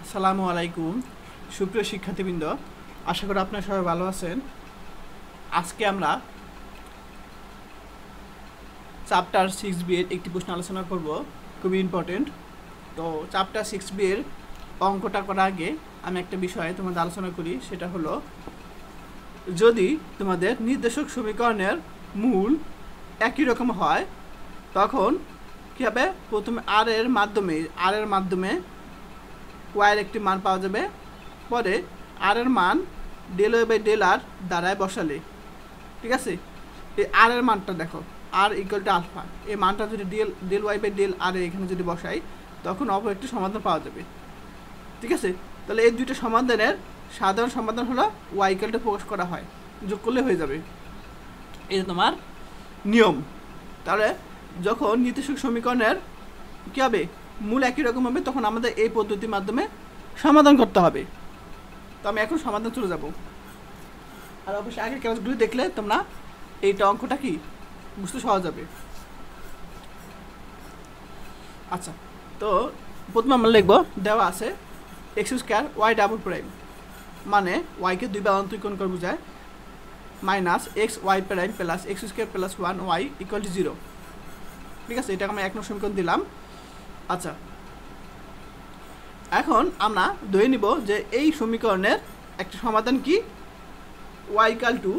আসসালামু আলাইকুম সুপ্রিয় শিক্ষার্থীবৃন্দ, আশা করি আপনারা সবাই ভালো আছেন। আজকে আমরা চ্যাপ্টার 6B এর একটি প্রশ্ন আলোচনা করব, খুবই ইম্পর্টেন্ট। তো চ্যাপ্টার 6B এর অঙ্কটা করার আগে আমি একটা বিষয়ে তোমাদের আলোচনা করি, সেটা হলো যদি তোমাদের নির্দেশক সমীকরণের মূল একই রকম হয় তখন কী হবে, প্রথমে আর এর মাধ্যমে ওয়াইয়ের একটি মান পাওয়া যাবে, পরে আর এর মান ডেল ওয়াই বাই ডেল আর দ্বারায় বসালে, ঠিক আছে। এই আর এর মানটা দেখো, আর ইকুয়াল টু আলফা, এই মানটা যদি ডেল ওয়াই বাই ডেল আর এখানে যদি বসাই তখন অপর একটি সমাধান পাওয়া যাবে, ঠিক আছে। তাহলে এই দুইটা সমাধানের সাধারণ সমাধান হলো ওয়াই ইকুয়াল টু প্রকাশ করা হয়, যোগ করলে হয়ে যাবে, এই তোমার নিয়ম। তাহলে যখন নির্দেশক সমীকরণের কী হবে, মূল একই রকম হবে, তখন আমাদের এই পদ্ধতির মাধ্যমে সমাধান করতে হবে। তো আমি এখন সমাধান চলে যাব। আর অবশ্যই আগের ক্লাসগুলি দেখলে তোমরা এইটা অঙ্কটা কি বুঝতে সহজ হবে। আচ্ছা, তো প্রথমে আমরা লিখব, দেওয়া আছে x square y double prime, মানে ওয়াইকে দুইবার অন্তরীকরণ করে বোঝায়, minus x y prime plus x square plus 1 y equal to 0, ঠিক আছে। এটাকে আমরা 1 নং সমীকরণ দিলাম। আচ্ছা, এখন আমরা ধরে নিব যে এই সমীকরণের একটা সমাধান কি, Y equal to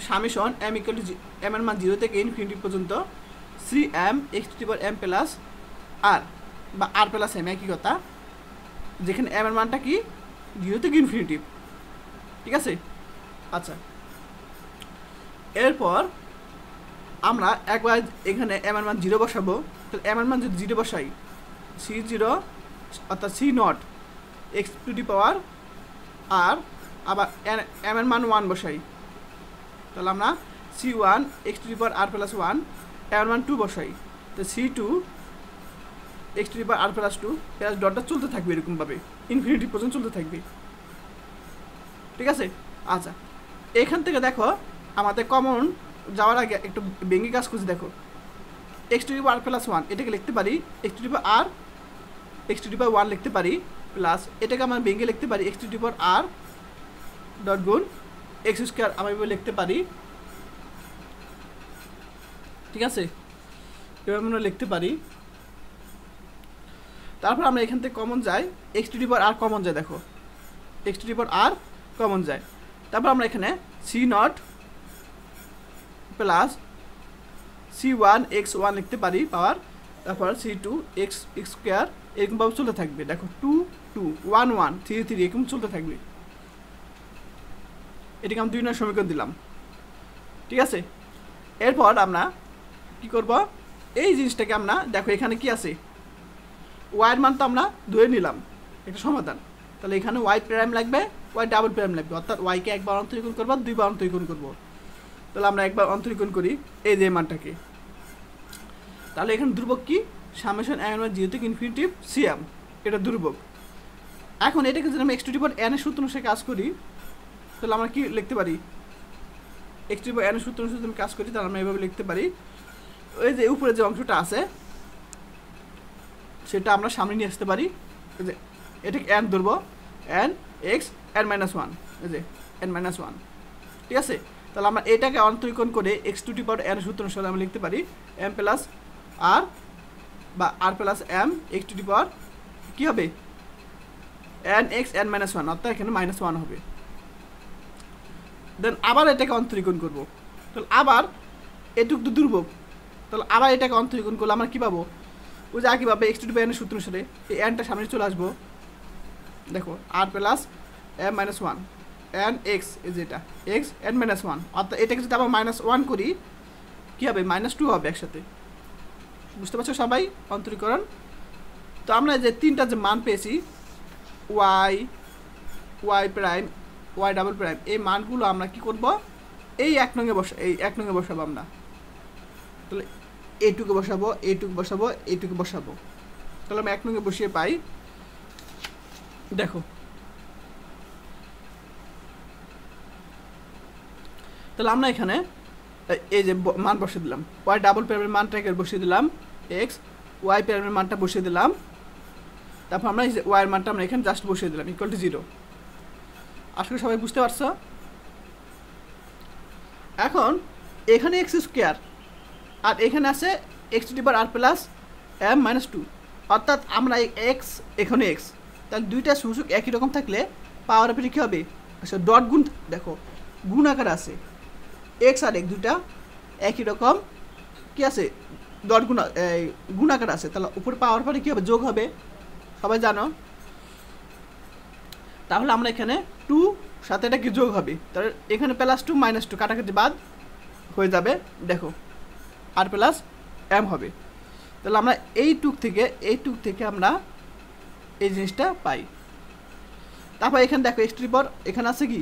summation M equal to M এর মান 0 থেকে ইনফিনিটি পর্যন্ত C M x to the power M plus R, বা আর প্লাস এম, একই কথা, যেখানে এম এর মানটা কি 0 থেকে ইনফিনিটি, ঠিক আছে। আচ্ছা, এরপর আমরা একবার এখানে এম এর মান 0 বসাবো। তাহলে এম এর মান যদি 0 বসাই, সি 0 অর্থাৎ C not X to the power R, আবার এম এর মান 1 বসাই, তাহলে আমরা C 1 X to the power R plus 1, M এর মান 2 বসাই, তো C 2 X to the power R plus 2, plus ডটটা চলতে থাকবে এরকমভাবে ইনফিনিটি পর্যন্ত চলতে থাকবে, ঠিক আছে। আচ্ছা, এখান থেকে দেখো আমাদের কমন যাওয়ার আগে একটু ভেঙে কাজ করছি, দেখো x to the power R plus 1 এটাকে লিখতে পারি X to the power R, X to the power 1 লিখতে পারি, প্লাস এটাকে আমরা ভেঙে লিখতে পারি X to the power R dot গুণ এক্স স্কোয়ার, আমি লিখতে পারি, ঠিক আছে। এবার আমরা লিখতে পারি, তারপর আমরা এখান থেকে কমন যাই, x to the power r common যায়, দেখো x to the power r common যায়, তারপর আমরা এখানে C naught plus C 1 x 1 লিখতে পারি পাওয়ার, তারপর সি 2 এক্স স্কোয়ার, এরকমভাবে চলতে থাকবে, দেখো 2 2 1 1 3 3 এরকম চলতে থাকবে। এটাকে আমি 2 নং সমীকরণ দিলাম, ঠিক আছে। এরপর আমরা কি করব, এই জিনিসটাকে আমরা দেখো এখানে কি আছে, ওয়াইয়ের মান তো আমরা ধরে নিলাম একটা সমাধান, তাহলে এখানে ওয়াই প্রাইম লাগবে, ওয়াই ডাবল প্রাইম লাগবে, অর্থাৎ ওয়াইকে একবার অন্তরীকরণ করবো, দুইবার অন্তরীকরণ করবো। তাহলে আমরা একবার অন্তরীকরণ করি এই যে মানটাকে, তাহলে এখানে ধ্রুবক কি, সামেশন এম এর 0 থেকে ইনফিনিটি সিএম, এটা ধ্রুবক। এখন এটাকে যদি আমরা x to the power N এর সূত্র অনুসারে কাজ করি, তাহলে আমরা কি লিখতে পারি, X to the power N এর সূত্র অনুসারে যদি কাজ করি, তাহলে আমরা এইভাবে লিখতে পারি, ওই যে উপরে যে অংশটা আছে সেটা আমরা সামনে নিয়ে আসতে পারি, যে এটাকে এন ধরবো, এন এক্স এন মাইনাস 1, এই যে এন মাইনাস 1, ঠিক আছে। তাহলে আমরা এটাকে অন্তরীকরণ করে X to the power N সূত্র অনুসারে আমরা লিখতে পারি এম প্লাস আর, বা R plus M x to the power কী হবে, এন এক্স এন মাইনাস 1, অর্থাৎ এখানে মাইনাস 1 হবে। দেন আবার এটাকে অন্তরীকরণ করবো, তাহলে আবার এটুক তো দুর্ভোগ, তাহলে আবার এটাকে অন্তরীকরণ করলে আমরা কী পাবো, ওই যে একইভাবে X to the power N সূত্র অনুসারে এই এনটা সামনে চলে আসবো, দেখো R plus M minus 1 N X, এই যে এটা এক্স এন মাইনাস 1, অর্থাৎ এটাকে যদি আবার মাইনাস 1 করি কী হবে, মাইনাস 2 হবে একসাথে, বুঝতে পারছো সবাই অন্তরীকরণ। তো আমরা যে তিনটা যে মান পেয়েছি, y y prime y double prime, এই মানগুলো আমরা কি করব, এই এক নঙ্গে বসাবো আমরা, তাহলে এইটুকু বসাবো, এইটুকু বসাবো, এইটুকু বসাবো, তাহলে আমরা এক নঙ্গে বসিয়ে পাই, দেখো তাহলে আমরা এখানে এই যে মান বসিয়ে দিলাম, ওয়াই ডাবল প্রাইমের মানটা বসিয়ে দিলাম, এক্স ওয়াই প্রাইমের মানটা বসিয়ে দিলাম, তারপর আমরা ওয়াইয়ের মানটা আমরা এখানে জাস্ট বসিয়ে দিলাম ইকুয়াল টু 0। আশা করি সবাই বুঝতে পারছো। এখন এখানে এক্স স্কোয়ার আর এখানে আছে x to the power R plus M minus 2, অর্থাৎ আমরা এক্স এখানে এক্স, তাহলে দুইটা সূচক একই রকম থাকলে পাওয়ার আপে কী হবে? আচ্ছা ডট গুণ, দেখো গুণ আকার আছে, এক্স আর এক্স দুইটা একই রকম কি আছে ডট গুণ আকার আছে, তাহলে উপরে পাওয়ার পরে কী হবে? যোগ হবে, সবাই জানো। তাহলে আমরা এখানে 2 সাথে এটা কি যোগ হবে, তাহলে এখানে +2 -2 কাটাকাটি বাদ হয়ে যাবে, দেখো আর প্লাস এম হবে। তাহলে আমরা এই টুক থেকে আমরা এই জিনিসটা পাই। তারপর এখানে দেখো এক্স টু দি পাওয়ার এখানে আছে কি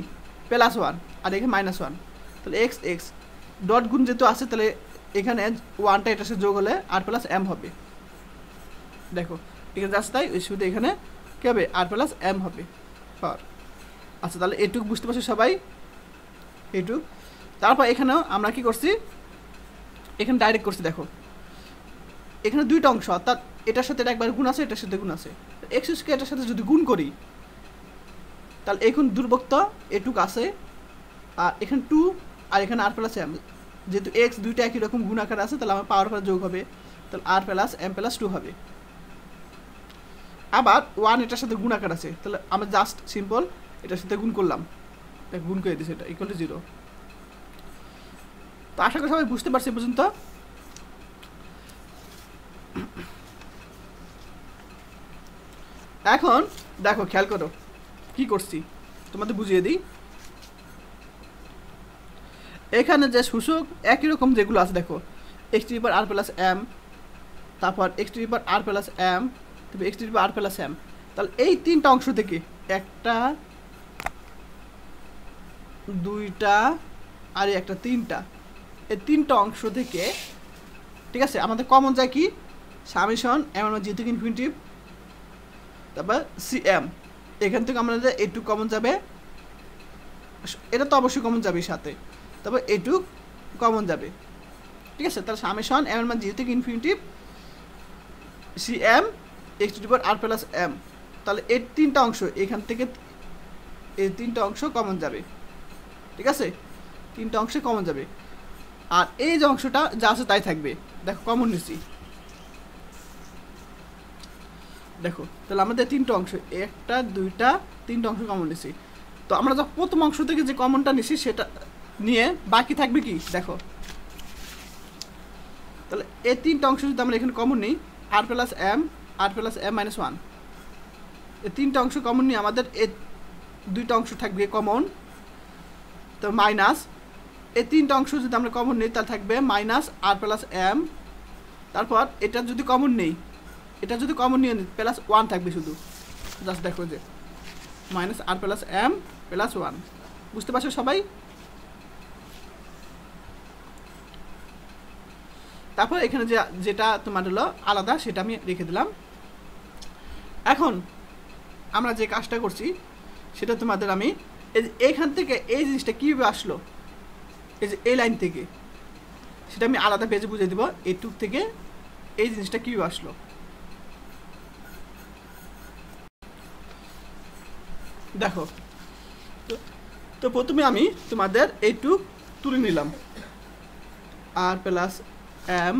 +1 আর এখানে -1, তাহলে এক্স এক্স ডট গুণ যেহেতু আছে তাহলে এখানে 1টা এটার সাথে যোগ হলে আর প্লাস এম হবে। দেখো এখানে জাস্ট তাই শুধু এখানে কী হবে? আর প্লাস এম হবে। আচ্ছা তাহলে এটুক বুঝতে পারছো সবাই, এটুক। তারপর এখানেও আমরা কি করছি? এখানে ডাইরেক্ট করছি, দেখো এখানে দুইটা অংশ, অর্থাৎ এটার সাথে এটা একবার গুণ আছে, এটার সাথে গুণ আছে, এক্স স্কোয়ারটার সাথে যদি গুণ করি তাহলে এখন দুর্বক্ত এটুক আছে, আর এখানে 2 আর এখানে আর প্লাস এম, যেহেতু এক্স দুইটা একই রকম গুণ আকার আছে তাহলে আমার পাওয়ার পর যোগ হবে, তাহলে আর প্লাস এম প্লাস 2 হবে। আবার 1 এটার সাথে গুণ আকার আছে, তাহলে আমরা জাস্ট সিম্পল এটার সাথে গুণ করলাম, গুণ করে দিচ্ছি, এটা ইকুয়াল টু 0। তো আশা করি সবাই বুঝতে পারছি পর্যন্ত। এখন দেখো খেয়াল করো কি করছি, তোমাদের বুঝিয়ে দিই। এখানে যে সূচক একই রকম যেগুলো আছে, দেখো x to the power R plus M, তারপর X to the power R plus M, তারপর X to the power R plus M, তাহলে এই তিনটা অংশ থেকে একটা, দুইটা আর একটা, তিনটা, এই তিনটা অংশ থেকে ঠিক আছে আমাদের কমন যায় কি? সামেশন এম যেহেতু ইনফিনিটিভ, তারপর সি এম, এখান থেকে আমাদের এইটুক কমন যাবে, এটা তো অবশ্যই কমন যাবে সাথে, তারপর এইটুক কমন যাবে, ঠিক আছে। তাহলে সামেশন এম এর মান যেহেতু infinitive C M x to the power R plus M, তাহলে এই তিনটা অংশ এখান থেকে এই তিনটা অংশ কমন যাবে, ঠিক আছে, তিনটা অংশে কমন যাবে। আর এই যে অংশটা যা আছে তাই থাকবে, দেখো কমন নিচ্ছি, দেখো তাহলে আমাদের তিনটা অংশ, একটা দুইটা তিনটা অংশ কমন নিচ্ছি। তো আমরা যখন প্রথম অংশ থেকে যে কমনটা নিচ্ছি সেটা নিয়ে বাকি থাকবে কি? দেখো তাহলে এই তিনটা অংশ যদি আমরা এখানে কমন নিই, আর প্লাস এম -1, এই তিনটা অংশ কমন নিয়ে আমাদের এই দুইটা অংশ থাকবে কমন, তো মাইনাস এই তিনটা অংশ যদি আমরা কমন নিই তাহলে থাকবে আর প্লাস এম, তারপর এটা যদি কমন নেই, এটা যদি কমন নিয়ে নিই +1 থাকবে শুধু, জাস্ট দেখো যে আর প্লাস এম +1, বুঝতে পারছো সবাই? তারপর এখানে যেটা তোমার হলো আলাদা সেটা আমি রেখে দিলাম। এখন আমরা যে কাজটা করছি সেটা তোমাদের আমি এইখান থেকে এই জিনিসটা কীভাবে আসলো, এই যে এই লাইন থেকে, সেটা আমি আলাদা পেজে বুঝিয়ে দিব, এইটুক থেকে এই জিনিসটা কীভাবে আসলো। দেখো তো প্রথমে আমি তোমাদের এইটুক তুলে নিলাম, আর plus M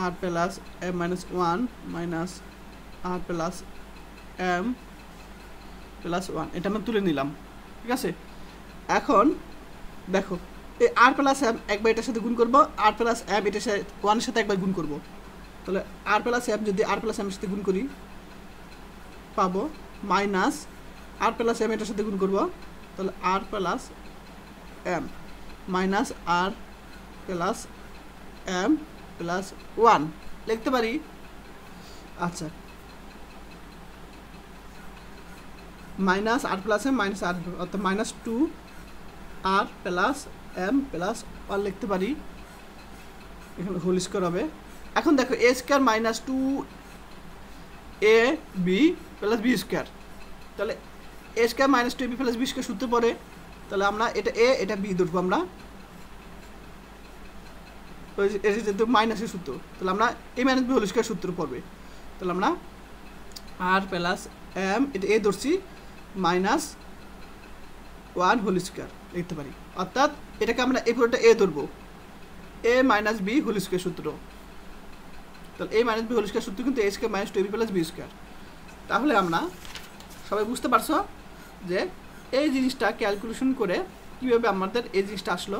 R plus M -1 আর প্লাস এম +1, এটা আমি তুলে নিলাম, ঠিক আছে। এখন দেখো এই আর প্লাস এম একবার এটার সাথে গুণ করবো, আর প্লাস এম এটার সাথে 1 সাথে একবার গুণ করবো, তাহলে আর প্লাস এম যদি আর প্লাস এমের সাথে গুণ করি পাবো মাইনাস আর প্লাস এম এটার সাথে গুণ করবো, তাহলে আর প্লাস এম মাইনাস আর প্লাস এম +1 লিখতে পারি। আচ্ছা মাইনাস আর প্লাস এম মাইনাস আর, অর্থাৎ -2 আর প্লাস এম +1 লিখতে পারি, এখানে হোল স্কোয়ার হবে। এখন দেখো a square -2ab + b square, তাহলে a square -2ab + b square সূত্র পড়ে, তাহলে আমরা এটা এ এটা বি ধরবো আমরা, এটা যেহেতু মাইনাসের সূত্র, তাহলে আমরা এ মাইনাস বি হোল স্কয়ার সূত্র পড়বে। তাহলে আমরা আর প্লাস এম এটা এ ধরছি মাইনাস 1 হোল স্কয়ার লিখতে পারি, অর্থাৎ এটাকে আমরা এই পুরোটা এ ধরবো, A minus B whole square সূত্র। তাহলে A minus B whole square সূত্র কিন্তু A square minus 2ab plus B square. তাহলে আমরা সবাই বুঝতে পারছো যে এই জিনিসটা ক্যালকুলেশন করে কীভাবে আমাদের এই জিনিসটা আসলো।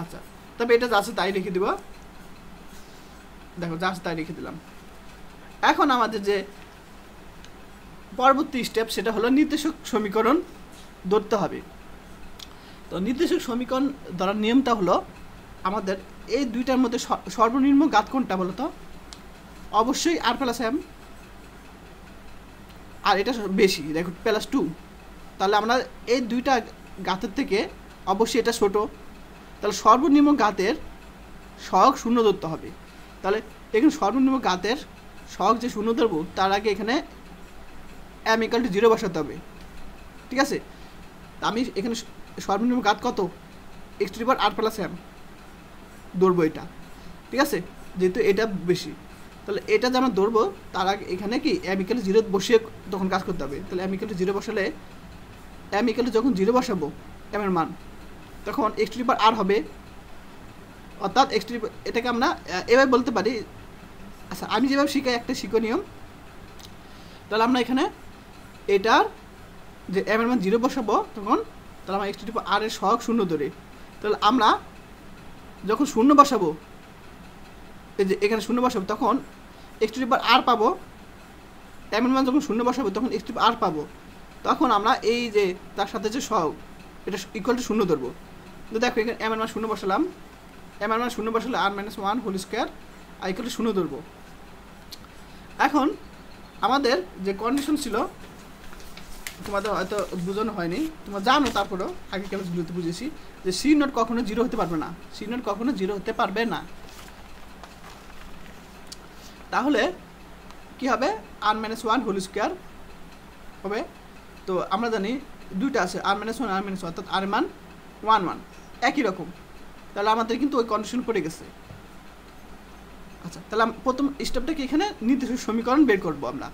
আচ্ছা, তবে এটা যা আছে তাই রেখে দেব, দেখো যা আছে তাই রেখে দিলাম। এখন আমাদের যে পরবর্তী স্টেপ সেটা হলো নির্দেশক সমীকরণ ধরতে হবে। তো নির্দেশক সমীকরণ ধরার নিয়মটা হলো আমাদের এই দুইটার মধ্যে সর্বনিম্ন ঘাত কোনটা বলো তো? অবশ্যই আর প্লাস এম, আর এটা বেশি দেখো প্লাস 2। তাহলে আমরা এই দুইটা ঘাতের থেকে অবশ্যই এটা ছোট, তাহলে সর্বনিম্ন ঘাতের সহগ শূন্য ধরতে হবে। তাহলে এখানে সর্বনিম্ন ঘাতের সহগ যে শূন্য ধরবো তার আগে এখানে এম ইকুয়াল টু 0 বসাতে হবে, ঠিক আছে? আমি এখানে সর্বনিম্ন ঘাত কত? X to the power R plus m ধরবো এটা, ঠিক আছে? যেহেতু এটা বেশি, তাহলে এটা যে আমরা ধরবো তার আগে এখানে কি এম ইকুয়াল টু 0 বসিয়ে তখন কাজ করতে হবে। তাহলে এম ইকুয়াল টু 0 বসালে এম ইকুয়াল টু যখন 0 বসাবো এম এর মান, তখন এক্স টু দি পাওয়ার আর হবে, অর্থাৎ এক্স টু দি এটাকে আমরা এভাবে বলতে পারি। আচ্ছা, আমি যেভাবে শিখাই একটা শিক্ষণীয়, তাহলে আমরা এখানে এটার যে এম এর মান 0 বসাবো তখন, তাহলে আমরা এক্স টু দি পাওয়ার আর এর সহগ শূন্য ধরে, তাহলে আমরা যখন শূন্য বসাবো, এই যে এখানে শূন্য বসাবো তখন এক্স টু দি পাওয়ার আর পাবো, এম এর মান যখন শূন্য বসাবো তখন এক্স টু দি পাওয়ার আর পাবো, তখন আমরা এই যে তার সাথে যে সহগ এটা ইকুয়াল টু শূন্য ধরবো। তো দেখো এখানে এম এর মান শূন্য বসালাম, এম এর মান শূন্য বসালে R minus 1 whole square R equal to শূন্য ধরবো। এখন আমাদের যে কন্ডিশন ছিল তোমাদের হয়তো বোঝানো হয়নি, তোমরা জানো, তারপরেও আগে ক্লাসগুলোতে বুঝেছি যে সি নট কখনো 0 হতে পারবে না, সি নট কখনো 0 হতে পারবে না। তাহলে কি হবে? আর মাইনাস 1 হোল স্কয়ার হবে। তো আমরা জানি দুইটা আছে আর মাইনাস 1 আর মাইনাস 1, অর্থাৎ আর মান 1 1 একই রকম। তাহলে আমাদের কিন্তু ওই কন্ডিশন পড়ে গেছে। আচ্ছা, তাহলে প্রথম স্টেপটা কি এখানে নির্দেশক সমীকরণ বের করব আমরা,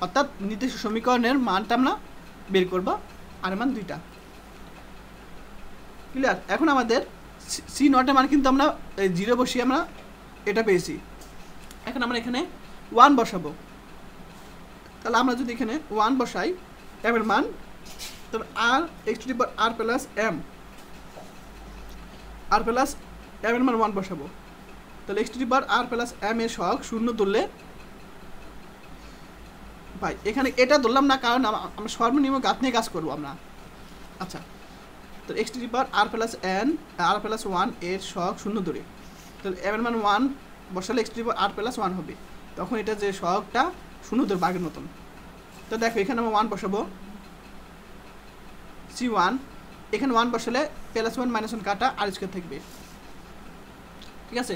অর্থাৎ নির্দেশক সমীকরণের মানটা আমরা বের করব, আর মান দুইটা। ক্লিয়ার? এখন আমাদের সি নটের মান কিন্তু আমরা 0 বসিয়ে আমরা এটা পেয়েছি। এখন আমরা এখানে 1 বসাবো। তাহলে আমরা যদি এখানে 1 বসাই এম এর মান, তাহলে আর X to the power R plus M, R plus M এর মান 1 বসাবো। তাহলে X to the power R plus M এর সহগ শূন্য ধরলে ভাই এখানে এটা ধরলাম না, কারণ আমরা সর্বনিম্ন ঘাত নিয়ে কাজ করবো আমরা। আচ্ছা, তো x to the power R plus n r plus 1 এর সহগ শূন্য ধরে, তাহলে এম এর মান 1 বসালে x to the power R plus 1 হবে, তখন এটা যে সহগটা শূন্য ধরবে আগের মতন। তো দেখো এখানে আমরা 1 বসাবো, C1, এখানে 1 বসালে প্লাস 1 মাইনাস 1 কাটা আর স্কয়ার থাকবে, ঠিক আছে?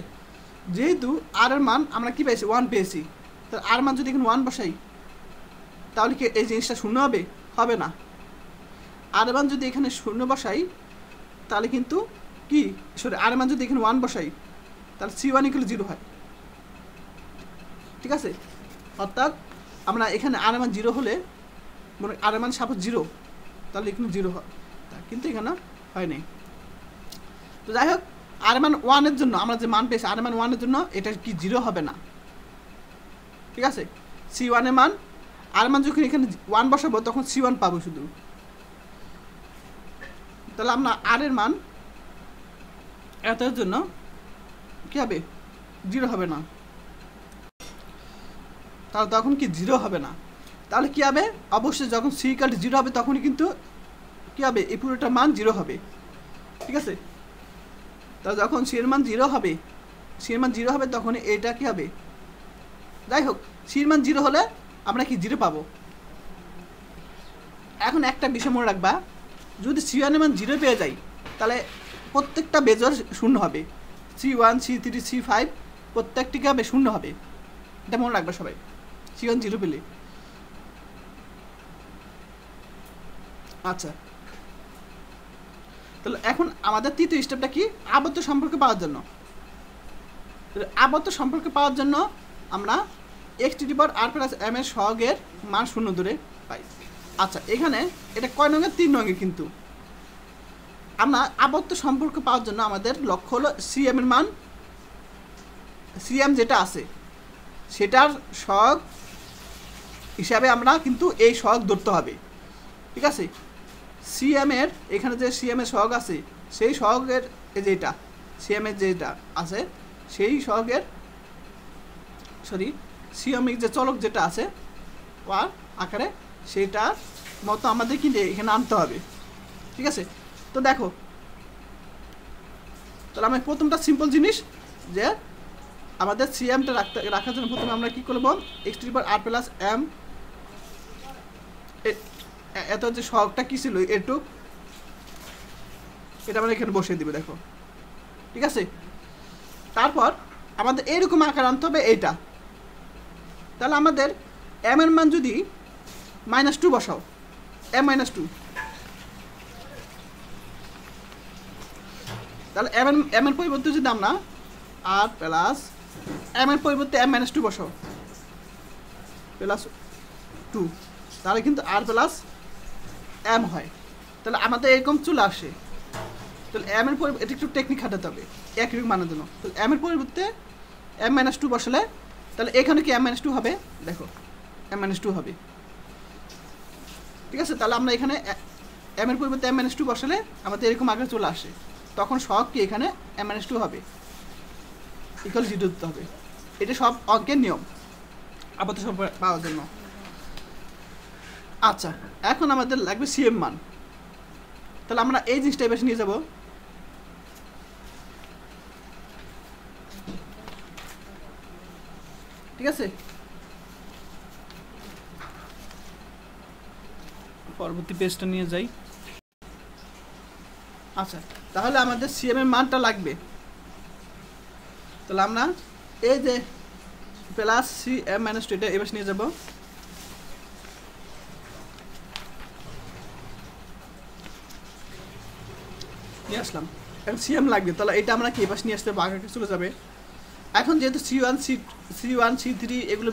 যেহেতু আর এর মান আমরা কি পেয়েছি? 1 পেয়েছি, তাহলে আর মান যদি এখানে 1 বসাই তাহলে কি এই জিনিসটা শূন্য হবে? হবে না। আর মান যদি এখানে শূন্য বসাই তাহলে কিন্তু কি, সরি, আর মান যদি এখানে 1 বসাই তাহলে C1 ইকুয়াল 0 হয়, ঠিক আছে? অর্থাৎ আমরা এখানে আর মান 0 হলে, মানে আর মান সাপোজ 0, তাহলে এখানে 0 হয়, কিন্তু এখানে হয় নাই। তো যাই হোক, আর মান 1 এর জন্য আমরা যে মান পেয়েছি আর মান 1 এর জন্য এটা কি 0 হবে না, ঠিক আছে? C1 এর মান, আর মান যখন এখানে 1 বসাবো তখন C1 পাবো শুধু, তাহলে আমরা আর এর মান এটার জন্য কি হবে? 0 হবে না, তাহলে তখন কি 0 হবে না। তাহলে কি হবে? অবশ্যই যখন C ইকুয়াল টু 0 হবে তখনই কিন্তু কি হবে? এই পুরোটার মান 0 হবে, ঠিক আছে? তাহলে যখন C এর মান 0 হবে, C এর মান 0 হবে তখন এটা কি হবে? যাই হোক, C এর মান 0 হলে আমরা কি 0 পাবো। এখন একটা বিষয় মনে রাখবা, যদি C1 এর মান 0 পেয়ে যাই তাহলে প্রত্যেকটা বেজোড় শূন্য হবে, C1 C3 C5 প্রত্যেকটি কি হবে? শূন্য হবে, এটা মনে রাখবা সবাই। C1 0 পেলে, আচ্ছা তাহলে এখন আমাদের তৃতীয় স্টেপটা কি, আবদ্ধ সম্পর্ক পাওয়ার জন্য। আবদ্ধ সম্পর্ক পাওয়ার জন্য আমরা x⁻r+m এর সহগের মান 0 ধরে পাই। আচ্ছা, এখানে এটা কয় নঙের, 3 নঙের। কিন্তু আমরা আবদ্ধ সম্পর্ক পাওয়ার জন্য আমাদের লক্ষ্য হলো সিএম এর মান, সিএম যেটা আছে সেটার সহগ হিসাবে আমরা কিন্তু এই সহগ ধরতে হবে। ঠিক আছে, সিএম এর এখানে যে সিএম এর সহগ আছে সেই সহগের এই যে এটা সিএম এর যেটা আছে সেই সহগের সিএমিক যে চলক যেটা আছে ওয়ার আকারে সেটার মতো আমাদের কিন্তু এখানে আনতে হবে। ঠিক আছে, তো দেখো, তাহলে আমি প্রথমটা সিম্পল জিনিস যে আমাদের সিএমটা রাখার জন্য প্রথমে আমরা কী করবো, x⁻r+m এত যে সহগটা কী ছিল এটুক, এটা আমরা এখানে বসিয়ে দিব। দেখো, ঠিক আছে, তারপর আমাদের এইরকম আকার আনতে হবে এইটা। তাহলে আমাদের m এর মান যদি -2 বসাও, m-2, তাহলে m এর পরিবর্তে যদি আমরা r+m এর পরিবর্তে m-2 বসাও +2, তাহলে কিন্তু r+m হয়। তাহলে আমাদের এরকম চলে আসে। তাহলে m এর পরিবর্তে এটা একটু টেকনিক খাটাতে হবে একই মানের জন্য। তাহলে m এর পরিবর্তে m-2 বসালে তাহলে এখানে কি m-2 হবে, দেখো m-2 হবে। ঠিক আছে, তাহলে আমরা এখানে m এর পরিবর্তে m-2 বসালে আমাদের এরকম আকারে চলে আসে। তখন সহগ কি এখানে m-2 হবে, = 0 দিতে হবে। এটা সব অঙ্কের নিয়ম আবদ্ধ সম্পর্ক পাওয়ার জন্য। আচ্ছা, এখন আমাদের লাগবে সিএম মান। তাহলে আমরা এই জিনিসটা বেশি নিয়ে যাব। ঠিক আছে, পরবর্তী পেজটা নিয়ে যাই। আচ্ছা, তাহলে আমাদের সিএম এর মানটা লাগবে। তাহলে আমরা এই যে +cm-2 এটা এবার নিয়ে যাব। নিয়ে আসলাম, এখন সিএম লাগবে। তাহলে এটা আমরা কি এবার নিয়ে আসতে আগে চলে যাবে। এখন যেহেতু C1 C3 এগুলো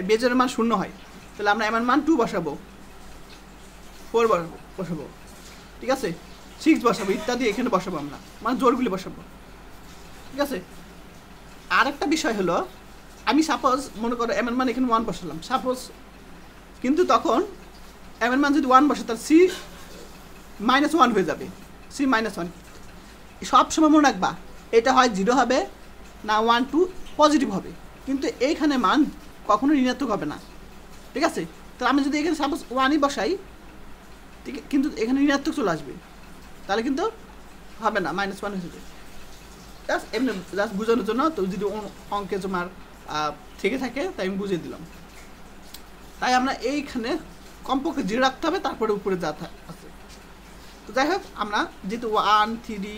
বেজের মান 0 হয়, তাহলে আমরা m এর মান 2 বসাবো, 4 বসাবো, ঠিক আছে, 6 বসাবো, ইত্যাদি এখানে বসাবো আমরা, মানে জোরগুলি বসাবো। ঠিক আছে, আরেকটা বিষয় হলো, আমি সাপোজ মনে করো m এর মান এখানে 1 বসালাম সাপোজ, কিন্তু তখন m এর মান যদি 1 বসে তাহলে C-1 হয়ে যাবে, C-1। সবসময় মনে রাখবা এটা হয় 0 হবে না 1 2 পজিটিভ হবে, কিন্তু এইখানে মান কখনো ঋণাত্মক হবে না। ঠিক আছে, তো আমি যদি এখানে সাপোজ 1ই বসাই, ঠিক, কিন্তু এখানে ঋণাত্মক চলে আসবে, তাহলে কিন্তু হবে না, -1 হয়ে যাবে। জাস্ট এমনি জাস্ট বোঝানোর জন্য, তো যদি অঙ্কে তোমার থেকে থাকে তাই আমি বুঝিয়ে দিলাম। তাই আমরা এইখানে কমপক্ষে 0 রাখতে হবে, তারপরে উপরে যা আছে। তো যাই হোক, আমরা যেহেতু 1 3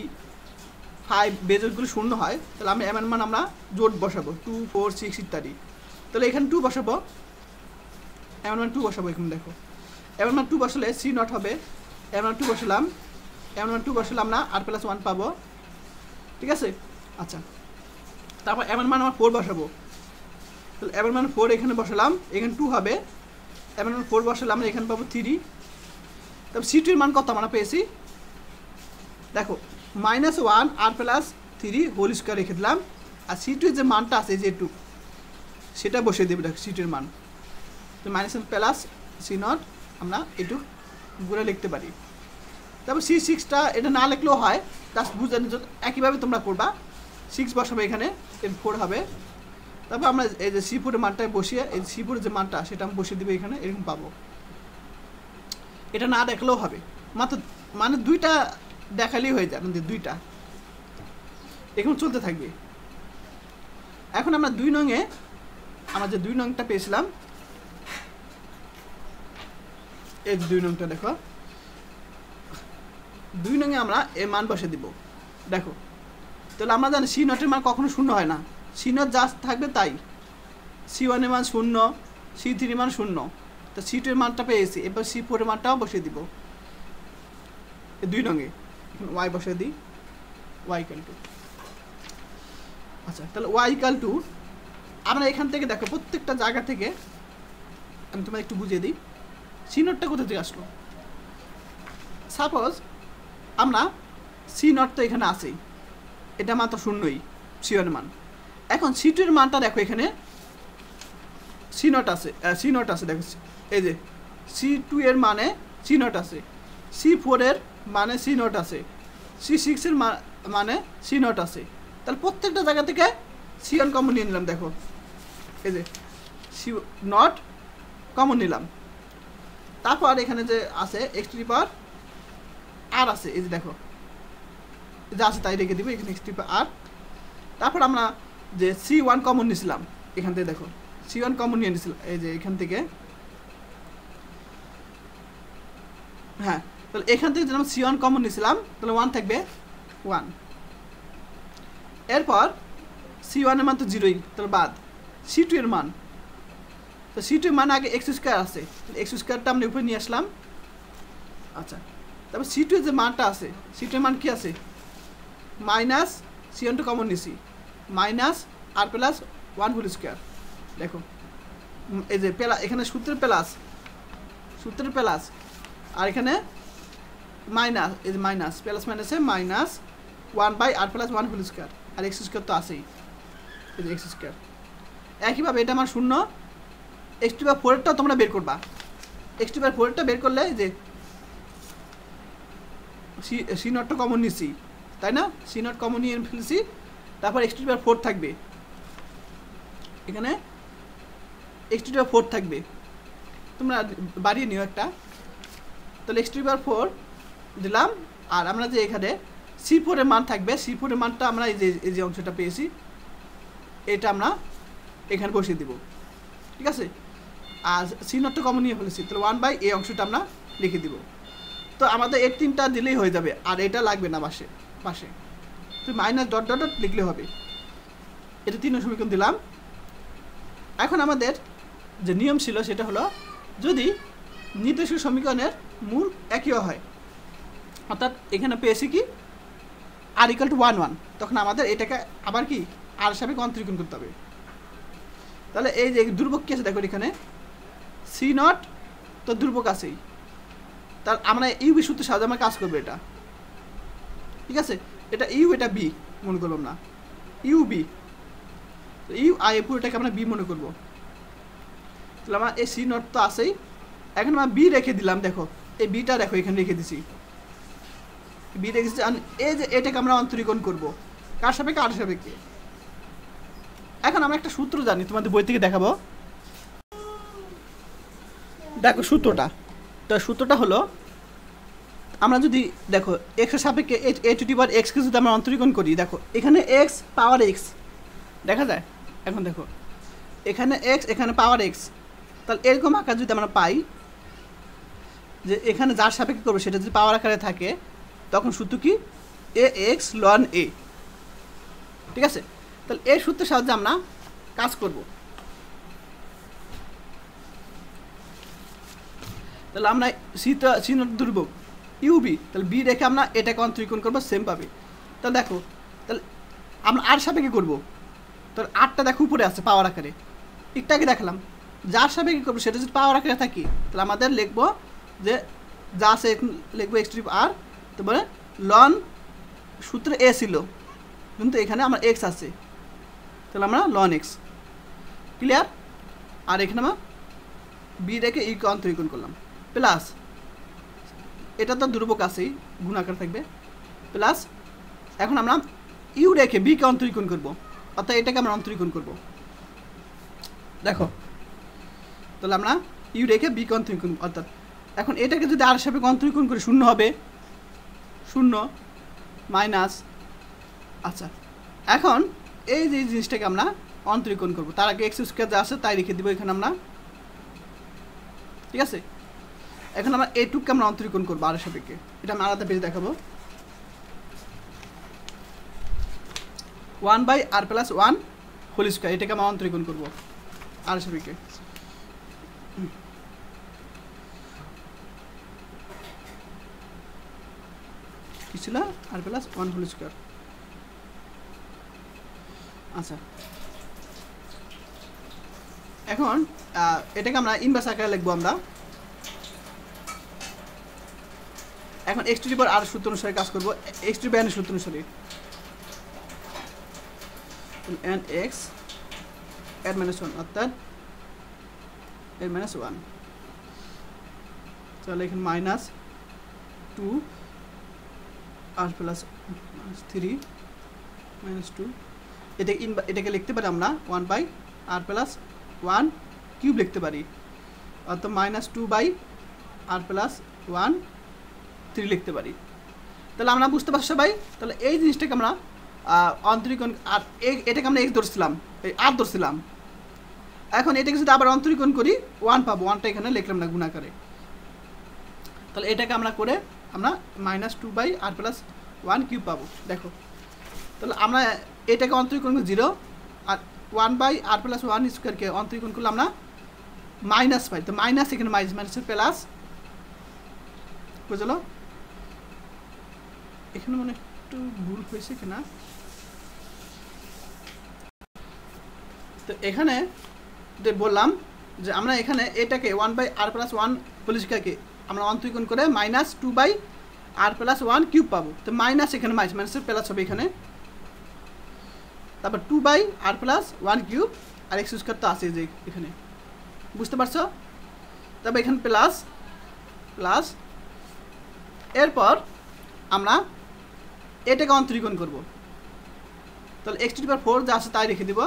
5 বেজগুলো 0 হয়, তাহলে আমরা m এর মান আমরা জোট বসাবো 2 4 6 ইত্যাদি। তাহলে এখানে 2 বসাবো, m এর মান 2 বসাবো। এখানে দেখো m এর মান 2 বসালে C0 হবে, m এর মান 2 বসালাম, m এর মান 2 বসালে আমরা r+1 পাবো। ঠিক আছে, আচ্ছা, তারপর m এর মান আমরা 4 বসাবো। তাহলে m এর মান 4 এখানে বসালাম, এখানে 2 হবে, m এর মান 4 বসালে আমরা এখানে পাবো 3। তারপর C2 এর মান কত আমরা পেয়েছি, দেখো -1 r+3 হোল স্কয়ার রেখে দিলাম, আর C2 এর যে মানটা আছে যেটু সেটা বসিয়ে দেবে। দেখো C2 এর মান তো -1 C0 আমরা একটু গুণে লিখতে পারি। তারপর C6টা এটা না লিখলেও হয়, জাস্ট বুঝানোর জন্য একইভাবে তোমরা করবা। 6 বসাবে এখানে, 4 হবে। তারপর আমরা এই যে C4 এর মানটা বসিয়ে, এই C4 এর যে মানটা সেটা আমি বসিয়ে দেবো এখানে, এরকম পাবো। এটা না দেখলেও হবে, মাত্র মানে 2টা দেখালেই হয়ে যায়, আমাদের 2টা এখন চলতে থাকবে। এখন আমরা 2 নঙে আমরা যে 2 নংটা পেয়েছিলাম, এই 2 নংটা দেখো, 2 নঙে আমরা এর মান বসে দিব। দেখো, তাহলে আমরা জানি C0 এর মান কখনো 0 হয় না, C0 যা থাকবে তাই। C1 এর মান 0, C3 এর মান 0, তো C2 এর মানটা পেয়েছি, এবার C4 এর মানটাও বসিয়ে দিব এই 2 নঙে। এখন ওয়াই বসিয়ে দিই, ওয়াই ইকুয়াল টু, আচ্ছা তাহলে ওয়াই ইকুয়াল টু আমরা এখান থেকে দেখো প্রত্যেকটা জায়গা থেকে আমি তোমায় একটু বুঝিয়ে দিই সি নটটা কোথা থেকে আসলো। সাপোজ আমরা সি নট তো এখানে আছেই, এটা মাত্র শূন্যই সি ওয়ানের মান। এখন সি টু এর মানটা দেখো এখানে সি নট আছে দেখো, এই যে সি টু এর মানে সি নট আছে, সি ফোর এর মানে সি নট আছে, সি সিক্স এর মানে সি নট আছে। তাহলে প্রত্যেকটা জায়গা থেকে সি ওয়ান কমন নিয়ে নিলাম, দেখো এই যে সি নট কমন নিলাম। তারপর এখানে যে আছে এক্স টু দি পাওয়ার আর আছে, এই যে দেখো যা আছে তাই রেখে দিব এখানে এক্স টু দি পাওয়ার আর। তারপর আমরা যে সি ওয়ান কমন নিয়েছিলাম এখান থেকে, দেখো সি ওয়ান কমন নিয়ে নিয়েছিলাম এই যে এখান থেকে, হ্যাঁ তাহলে এখান থেকে যখন সি ওয়ান কমন নিয়েছিলাম তাহলে ওয়ান থাকবে ওয়ান। এরপর সি ওয়ানের মান তো জিরোই, তাহলে বাদ। সি টু এর মান, তো সি টু এর মান আগে এক্স স্কোয়ার আছে, এক্স স্কোয়ারটা আমরা উপরে নিয়ে আসলাম। আচ্ছা তারপর সি টু এর যে মানটা আছে, সি টু এর মান কি আছে মাইনাস সি ওয়ানটা কমন নিছি, মাইনাস আর প্লাস ওয়ান হোল স্কোয়ার। দেখো এই যে এখানে সূত্রের প্লাস আর এখানে মাইনাস, এই যে মাইনাস প্লাস মাইনাসে minus one by r plus one whole square, আর এক্স স্কোয়ার তো আছেই, এই যে এক্স স্কোয়ার। একইভাবে এটা আমার শূন্য, এক্স টু বাই ফোরেরটাও তোমরা বের করবা, এক্স টু বাই ফোরেরটা বের করলে যে সি নটটা কমন নিছি তাই না, সি নট কমন নিয়ে ফেলছি। তারপর এক্স টু বাই ফোর থাকবে এখানে, এক্স টু বাই ফোর থাকবে, তোমরা বাড়িয়ে নিও একটা। তাহলে এক্স টু বাই ফোর দিলাম, আর আমরা যে এখানে সি ফোরের মান থাকবে, সি ফোরের মানটা আমরা এই যে অংশটা পেয়েছি এটা আমরা এখানে বসিয়ে দিব, ঠিক আছে। আর সি নটটা কমন নিয়ে ফেলেছি, তাহলে ওয়ান বাই এই অংশটা আমরা লিখে দিব। তো আমাদের এই তিনটা দিলেই হয়ে যাবে, আর এটা লাগবে না পাশে তো মাইনাস ডট ডট ডট লিখলে হবে। এটা 3 নং সমীকরণ দিলাম। এখন আমাদের যে নিয়ম ছিল সেটা হলো যদি নির্দেশক সমীকরণের মূল একই হয়, অর্থাৎ এখানে পেয়েছি কি আর ইকুয়াল টু 1 1, তখন আমাদের এটাকে আবার কি আর হিসাবে অন্তরীকরণ করতে হবে। তাহলে এই যে দুর্ভোগ কি আছে দেখো এখানে সি নট তো দুর্ভোগ আছেই, তার আমরা ইউবি সূত্রের সাহায্যে আমরা কাজ করবো এটা, ঠিক আছে। এটা ইউ এটা বি মনে করলাম না, ইউ বি, ইউ আই পুরোটাকে আমরা বি মনে করবো। তাহলে আমার এই সি নট তো আছেই, এখন আমরা বি রেখে দিলাম, দেখো এই বিটা দেখো এখানে রেখে দিছি, বি রেখেছি। এই যে এটাকে আমরা অন্তরীকরণ করবো কার সাপেক্ষে আর সাপেক্ষে। এখন আমরা একটা সূত্র জানি, তোমাদের বই থেকে দেখাবো, দেখো সূত্রটা। তো সূত্রটা হলো আমরা যদি দেখো এক্স এর সাপেক্ষে এ টু দি পাওয়ার এক্সকে যদি আমরা অন্তরীকরণ করি, দেখো এখানে এক্স পাওয়ার এক্স দেখা যায়। এখন দেখো এখানে এক্স এখানে পাওয়ার এক্স, তাহলে এরকম আকার যদি আমরা পাই যে এখানে যার সাপেক্ষে করবো সেটা যদি পাওয়ার আকারে থাকে তখন সূত্র কি এ এক্স লন এ, ঠিক আছে। তাহলে এই সূত্রের সাহায্যে আমরা কাজ করব। তাহলে আমরা সি নট দুর্ভোগ ইউবি, তাহলে বি রেখে আমরা এটাকে অন্তরীকরণ করবো সেম পাবে। তাহলে দেখো তাহলে আমরা আর সাপেক্ষে করবো, তাহলে আটটা দেখো উপরে আছে পাওয়ার আকারে, একটাকে দেখালাম যার সাপেক্ষে করবো সেটা যদি পাওয়ার আকারে থাকি তাহলে আমাদের লিখবো যে যা আছে লিখবো এক্স টু দি আর, তারপরে লন সূত্রে এ ছিল কিন্তু এখানে আমার এক্স আছে তাহলে আমরা লন এক্স, ক্লিয়ার। আর এখানে আমরা বি রেখে ইকে অন্তরীকরণ করলাম, প্লাস এটা তো দুর্ভোগ আছেই গুণাকার থাকবে, প্লাস এখন আমরা ইউ রেখে বিকে অন্তরীকরণ করবো, অর্থাৎ এটাকে আমরা অন্তরীকরণ করবো। দেখো তাহলে আমরা ইউ রেখে বিকে অন্তরীকরণ, অর্থাৎ এখন এটাকে যদি আর সাপেক্ষে অন্তরীকরণ করি শূন্য হবে, শূন্য মাইনাস। আচ্ছা এখন এই যে জিনিসটাকে আমরা অন্তরীকরণ করবো, তার আগে এক্স স্কোয়ার যা আছে তাই রেখে দিব এখানে আমরা, ঠিক আছে। এখন আমরা এইটুককে আমরা অন্তরীকরণ করবো আর সাপেক্ষে, এটা আমি আলাদা পেজে দেখাবো। 1 by r plus 1 whole square, এটাকে আমরা অন্তরীকরণ করবো আর সাপেক্ষে। কি ছিল আর প্লাস 1 হোল স্কয়ার। আচ্ছা এখন এটাকে আমরা ইনভার্স আকারে লিখবো আমরা। এখন x two the power r সূত্র অনুসারে কাজ করব, x two the power n সূত্র অনুসারে nx n - 1 অর্থাৎ n - 1। তাহলে এখানে মাইনাস 2 r প্লাস 3 মাইনাস 2, এটাকে লিখতে পারি আমরা 1 বাই r প্লাস 1 কিউব লিখতে পারি, অর্থাৎ মাইনাস 2 বাই r প্লাস 1 3 লিখতে পারি। তাহলে আমরা বুঝতে পারছি সবাই। তাহলে এই জিনিসটাকে আমরা অন্তরীকরণ, আর এটাকে আমরা এক্স ধরছিলাম, এই আর ধরছিলাম। এখন এটাকে যদি আবার অন্তরীকরণ করি 1 পাবো, 1টা এখানে লিখলাম না গুণাকারে। তাহলে এটাকে আমরা করে আমরা minus 2 by r plus 1 cube পাবো। দেখো তাহলে আমরা এটাকে অন্তরীকরণ করি 0, আর 1 বাই r প্লাস 1 স্কোয়ারকে অন্তরীকরণ করলে আমরা মাইনাস পাই। তো মাইনাস এখানে মাইনাসের প্লাস বুঝলো। এখানে মনে একটু ভুল হয়েছে কিনা। তো এখানে বললাম যে আমরা এখানে এটাকে 1 বাই r প্লাস 1 হোল স্কয়ারকে আমরা অন্তরীকরণ করে minus 2 by r plus 1 cube পাবো। তো মাইনাস এখানে মাইনাসের প্লাস হবে এখানে, তারপর 2 বাই r প্লাস 1 কিউব, আর এক্স স্কয়ার তো আছে যে এখানে, বুঝতে পারছো। তারপর এখানে প্লাস প্লাস, এরপর আমরা এটাকে অন্তরীকরণ করব। তাহলে x টু দি পাওয়ার 4 যা আছে তাই রেখে দিব।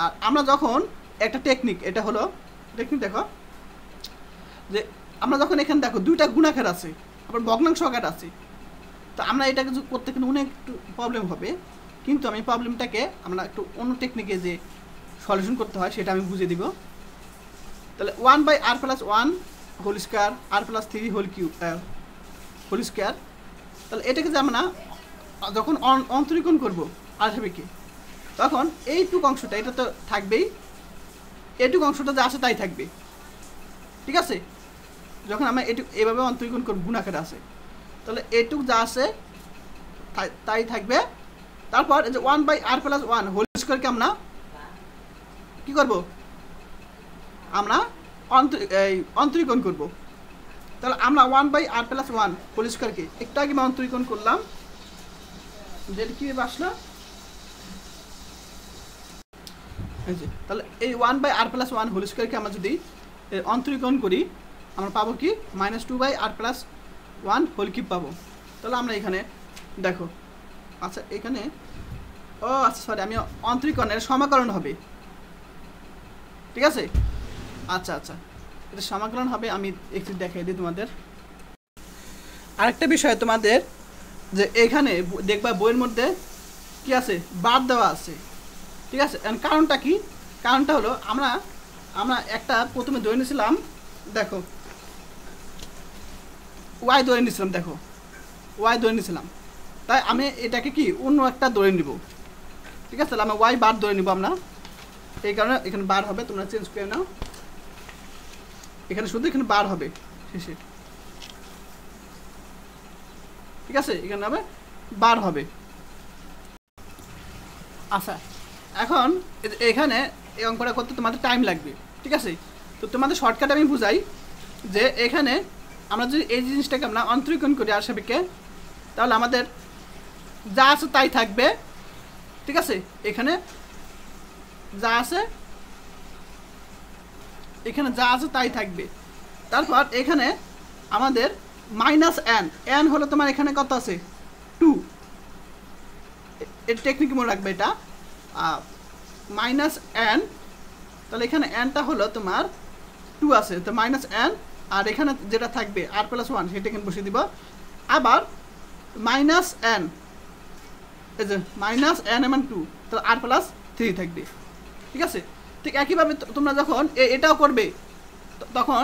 আর আমরা যখন একটা টেকনিক, এটা হলো টেকনিক, দেখো যে আমরা যখন এখানে দেখো দুইটা গুণাকার আছে, আবার ভগ্নাংশ আকার আছে, তো আমরা এটাকে করতে কিন্তু অনেক একটু প্রবলেম হবে, কিন্তু আমি প্রবলেমটাকে আমরা একটু অন্য টেকনিকে যে সলিউশন করতে হয় সেটা আমি বুঝিয়ে দিব। তাহলে 1 by r plus 1 whole square, r plus 3 whole cube whole square. তাহলে এটাকে যে আমরা যখন অন্তরীকরণ করবো আর হবে কি, তখন এইটুক অংশটা এটা তো থাকবেই, এইটুক অংশটা যা আছে তাই থাকবে, ঠিক আছে। যখন আমরা এভাবে অন্তরীকরণ করব গুণাকারে আছে, তাহলে এইটুক যা আছে তাই থাকবে। তারপর এই যে 1 বাই r প্লাস 1 হোল স্কয়ারকে আমরা কি করব, আমরা অন্তরীকরণ করব। তাহলে আমরা 1 বাই r প্লাস 1 হোল স্কয়ারকে একটু আগে অন্তরীকরণ করলাম, যেটা কি আসলো, তাহলে এই 1 বাই r প্লাস 1 হোল স্কয়ারকে আমরা যদি অন্তরীকরণ করি আমরা পাবো কি minus 2 by r plus 1 whole cube পাবো। তাহলে আমরা এখানে দেখো, আচ্ছা এখানে আচ্ছা সরি, আমি অন্তরীকরণের সমাকলন হবে, ঠিক আছে। আচ্ছা আচ্ছা, এটা সমাকলন হবে, আমি একটু দেখাই দিই তোমাদের। আরেকটা বিষয় তোমাদের, যে এখানে দেখবা বইয়ের মধ্যে কি আছে, বাদ দেওয়া আছে, ঠিক আছে। কারণটা কি, কারণটা হলো আমরা একটা প্রথমে ধরে নিয়েছিলাম, দেখো ওয়াই ধরে নিয়েছিলাম, দেখো ওয়াই ধরে নিয়েছিলাম, তাই আমি এটাকে কি অন্য একটা ধরে নিব, ঠিক আছে। তাহলে আমরা ওয়াই বার ধরে নিব আমরা, এই কারণে এখানে বার হবে, তোমরা চেঞ্জ করে নাও, এখানে শুধু এখানে বার হবে শেষে, ঠিক আছে, এখানে হবে বার হবে। আচ্ছা এখন এখানে এই অঙ্কটা করতে তোমাদের টাইম লাগবে, ঠিক আছে। তো তোমাদের শর্টকাট আমি বুঝাই, যে এখানে আমরা যদি এই জিনিসটাকে আমরা অন্তরীকরণ করি আর সাপেক্ষে, তাহলে আমাদের যা আছে তাই থাকবে, ঠিক আছে। এখানে যা আছে তাই থাকবে। তারপর এখানে আমাদের মাইনাস এন হলো তোমার এখানে কত আছে 2, এর টেকনিক মনে রাখবে এটা, মাইনাস এন, তাহলে এখানে এনটা হলো তোমার 2 আছে, তো মাইনাস এন, আর এখানে যেটা থাকবে r প্লাস 1 সেটা এখানে বসিয়ে দিব। আবার মাইনাস এন, এই যে মাইনাস এন এমন 2, তো r প্লাস 3 থাকবে, ঠিক আছে। ঠিক একইভাবে তোমরা যখন এটাও করবে তখন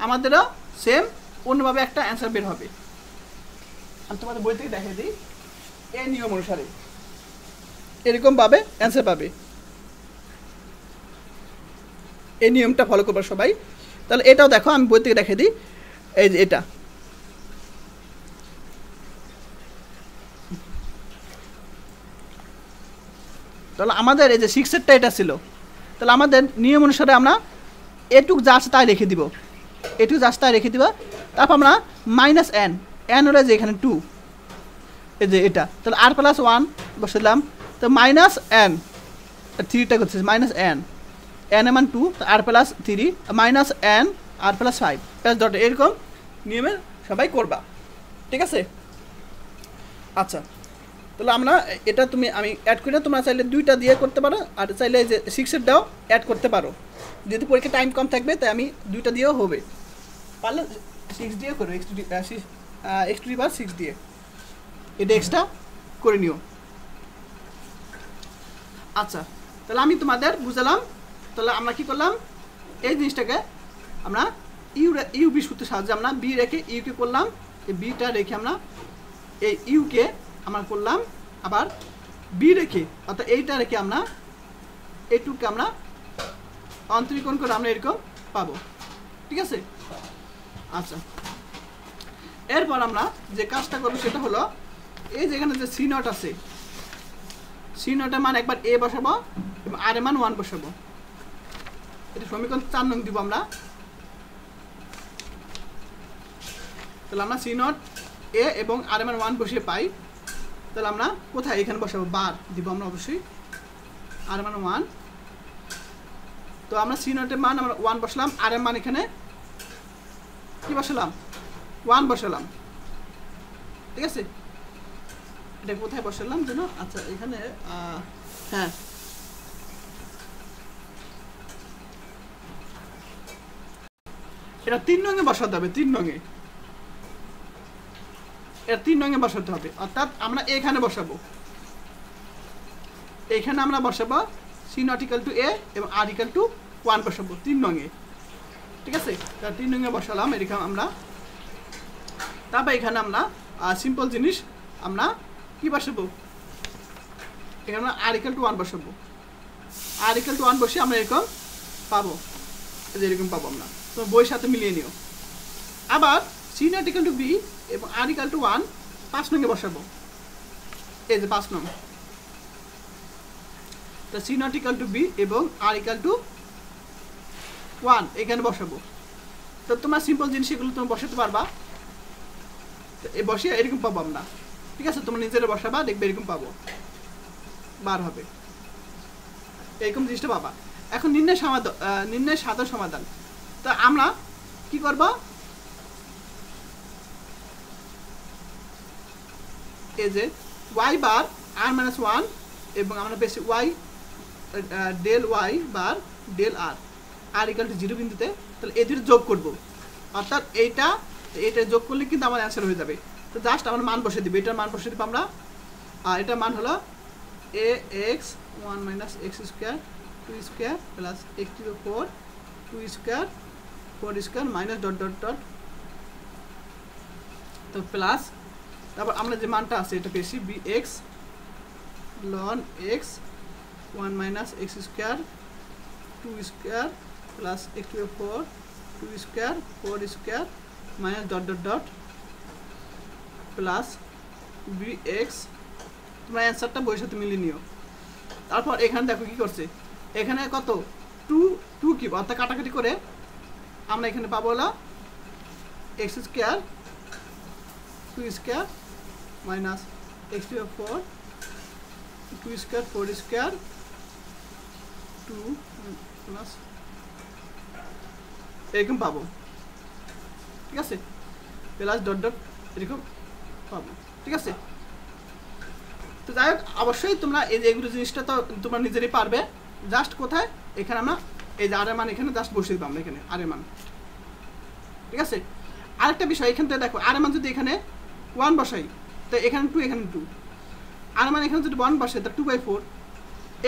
আমাদেরও সেম অন্যভাবে একটা অ্যান্সার বের হবে। আমি তোমাদের বই থেকে দেখিয়ে দিই, এই নিয়ম অনুসারে এরকমভাবে অ্যান্সার পাবে, এই নিয়মটা ফলো করবে সবাই। তাহলে এটাও দেখো, আমি বই থেকে দেখিয়ে দিই, এই যে এটা তাহলে আমাদের এই যে 6-এরটা এটা ছিল, তাহলে আমাদের নিয়ম অনুসারে আমরা এটুক যা আছে তাই রেখে দিব, এটুক যা আছে তাই রেখে দিব। তারপর আমরা মাইনাস এন, এন হলো যে এখানে 2, এই যে এটা, তাহলে আর প্লাস 1 বসালাম, তো মাইনাস এন, 3টা করছে মাইনাস এন, এন এর মান 2, আর plus 3 minus N r plus 5 plus dot, এরকম নিয়মে সবাই করবা, ঠিক আছে? আচ্ছা, তাহলে আমরা এটা আমি অ্যাড করে, তোমরা চাইলে 2টা দিয়ে করতে পারো, আর চাইলে যে 6-এরটাও অ্যাড করতে পারো। যেহেতু পরীক্ষা টাইম কম থাকবে তাই আমি 2টা দিয়েও হবে, পারলে 6 দিয়ে করো, x টু দি পাওয়ার 6 দিয়ে এটা এক্সট্রা করে নিও। আচ্ছা, তাহলে আমি তোমাদের বুঝালাম। তাহলে আমরা কি করলাম, এই জিনিসটাকে আমরা ইউ সূত্রের সাহায্যে আমরা বি রেখে ইউকে করলাম, এই বিটা রেখে আমরা এই ইউকে আমরা করলাম, আবার বি রেখে অর্থাৎ এইটা রেখে আমরা এইটুকে আমরা অন্তরীকরণ করে আমরা এরকম পাবো, ঠিক আছে? আচ্ছা, এরপর আমরা যে কাজটা করবো সেটা হলো, এই যেখানে যে সি নট আছে, সি নটের মান একবার এ বসাবো এবং আর এর মান 1 বসাবো। এটা সমীকরণ 4 নং দিব আমরা। তাহলে আমরা সি নট এ এবং আর এর মান 1 বসিয়ে পাই, তাহলে আমরা কোথায় এখানে বসাবো, বার দিব আমরা অবশ্যই, আর এর মান 1। তো আমরা সি নটের মান আমরা 1 বসালাম, আর এর মান এখানে কি বসালাম, 1 বসালাম, ঠিক আছে? এটা কোথায় বসালাম যেন, আচ্ছা এখানে, হ্যাঁ এটা 3 নঙে বসাতে হবে, 3 নঙে, এটা 3 নঙে বসাতে হবে, অর্থাৎ আমরা এখানে বসাবো, এখানে আমরা বসাবো সি নট ইকুয়াল টু এ এবং আর ইকুয়াল টু 1 বসাবো 3 নঙে, ঠিক আছে? তাহলে 3 নঙে বসালাম এখানে আমরা। তারপর এখানে আমরা সিম্পল জিনিস আমরা কি বসাবো, এখানে আমরা আর ইকুয়াল টু 1 বসাবো, আর ইকুয়াল টু 1 বসে আমরা এরকম পাবো, এরকম পাবো আমরা, তো বইয়ের সাথে মিলিয়ে নিও। আবার C naught equal to B এবং আর ইকুয়াল টু 1 5 নঙে বসাবো, এই যে 5 নং, তো C naught equal to B এবং আর ইকুয়াল টু 1 এখানে বসাবো। তো তোমার সিম্পল জিনিস এগুলো তুমি বসাতে পারবা, তো এই বসিয়ে এরকম পাবো আমরা, ঠিক আছে? তোমরা নিজেরা বসাবা, দেখবে এরকম পাবো, বার হবে, এরকম জিনিসটা পাবা। এখন নির্ণয় সাধারণ সমাধান, তো আমরা কি করব, এই যে y বার r মাইনাস 1 এবং আমরা পেয়েছি y del y bar del r equal to 0 বিন্দুতে, তাহলে এই দুটো যোগ করব, অর্থাৎ এইটা যোগ করলে কিন্তু আমার অ্যান্সার হয়ে যাবে। তো জাস্ট আমরা মান বসিয়ে দিব, এটার মান বসিয়ে দিব আমরা, এটার মান হলো ax 1 minus x square 2 square plus x to the 4 2 square 4 square minus dot dot dot, তো প্লাস, তারপর আমরা যে মানটা আছে এটা পেয়েছি bx ln x 1 minus x square 2 square plus x to the 4 2 square 4 square minus dot dot dot plus bx, তোমরা অ্যান্সারটা বইয়ের সাথে মিলিয়ে নিও। তারপর এখানে দেখো কি করছে, এখানে কত 2 কিউব, অর্থাৎ কাটাকাটি করে আমরা এখানে পাবো হলো x square 2 square minus x to the 4 2 square 4 square 2 plus এরকম পাবো, ঠিক আছে? প্লাস ডট ডট এরকম পাবো, ঠিক আছে? তো যাই হোক, অবশ্যই তোমরা এই যে এগুলো জিনিসটা তো তোমরা নিজেরই পারবে, জাস্ট কোথায় এখানে আমরা এই যে আর এর মান এখানে জাস্ট বসিয়ে দিব আমরা এখানে আর এর মান, ঠিক আছে? আরেকটা বিষয়, এখান থেকে দেখো আর এর মান যদি এখানে 1 বসাই, তো এখানে 2 এখানে 2, আর এর মান এখানে যদি 1 বসাই তা 2/4,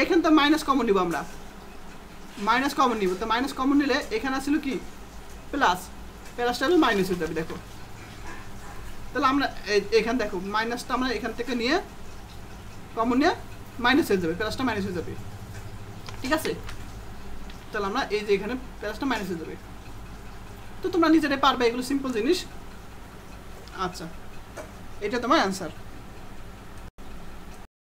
এখানে তো মাইনাস কমন নিব আমরা, মাইনাস কমন নিব, তো মাইনাস কমন নিলে এখানে আসলে কি প্লাস, প্লাসটা হলো মাইনাস হয়ে যাবে, দেখো। তাহলে আমরা এখানে দেখো মাইনাসটা আমরা এখান থেকে নিয়ে কমন নিয়ে মাইনাস হয়ে যাবে, প্লাসটা মাইনাস হয়ে যাবে, ঠিক আছে? তাহলে আমরা এই যে এখানে প্লাসটা মাইনাস হয়ে যাবে, তো তোমরা নিজেরাই পারবে, এগুলো সিম্পল জিনিস। আচ্ছা, এটা তোমার অ্যান্সার।